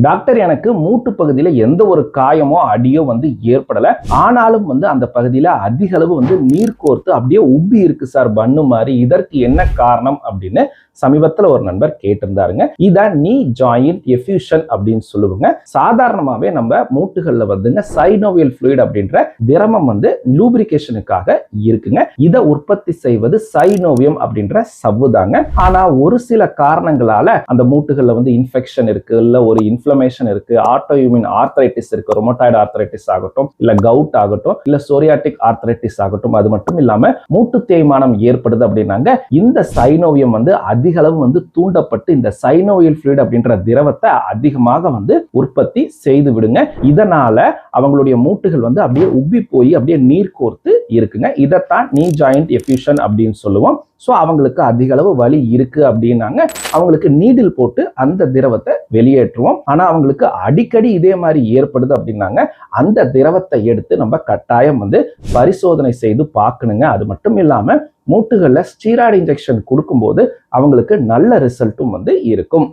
Doctor, எனக்கு மூட்டு பகுதியில எந்த ஒரு காயமோ அடியோ ஏற்படல. ஆனாலும் அந்த பகுதியில அதிக அளவு நீர் கோர்த்து அப்படியே உப்பி இருக்கு சார், பன்னு மாதிரி. இதற்கு என்ன காரணம் அப்படின்னு சமீபத்துல ஒரு நண்பர் கேட்டிருந்தாருங்க. இதான் நீ ஜாயிண்ட் எஃப்யூஷன் அப்படின்னு சொல்லுவாங்க. சாதாரணமாவே நம்ம மூட்டுகள்ல சைனோவியல் ஃப்ளூயிட் அப்படின்ற திரவம் லூப்ரிகேஷனுக்காக இருக்குங்க. இதை உற்பத்தி செய்வது சைனோவியம் அப்படின்ற சவ்வு தாங்க. ஆனா ஒரு சில காரணங்களால அந்த மூட்டுகள்ல இன்ஃபெக்ஷன் இருக்கு, இல்ல ஒரு இன்ஃப்ளமேஷன் இருக்கு, ஆட்டோஇம்யூன் ஆர்த்ரைட்டிஸ் இருக்கு, ரொமட்டாய்டு ஆர்த்ரைட்டிஸ் ஆகட்டும், இல்ல கவுட் ஆகட்டும், இல்ல சோரியாட்டிக் ஆர்த்ரைட்டிஸ் ஆகட்டும், அது மட்டும் இல்லாம மூட்டு தேய்மானம் ஏற்படுது அப்படின்னாங்க இந்த சைனோவியம் அதிக அளவு தூண்டப்பட்டு இந்த சைனோவியல் ஃப்ளூயிட் அப்படின்ற திரவத்தை அதிகமாக உற்பத்தி செய்து விடுங்க. இதனால அவங்களுடைய மூட்டுகள் அப்படியே உப்பி போய் அப்படியே நீர் கோர்த்து இருக்குங்க. இதைத்தான் நீ ஜாயிண்ட் எஃப்யூஷன் அப்படின்னு சொல்லுவோம். ஸோ அவங்களுக்கு அதிக அளவு வலி இருக்கு அப்படின்னாங்க அவங்களுக்கு நீடில் போட்டு அந்த திரவத்தை வெளியேற்றுவோம். ஆனா அவங்களுக்கு அடிக்கடி இதே மாதிரி ஏற்படுது அப்படின்னாங்க அந்த திரவத்தை எடுத்து நம்ம கட்டாயம் பரிசோதனை செய்து பார்க்கணுங்க. அது மட்டும் இல்லாம மூட்டுகள்ல ஸ்டீராய்டு இன்ஜெக்ஷன் கொடுக்கும்போது அவங்களுக்கு நல்ல ரிசல்ட்டும் இருக்கும்.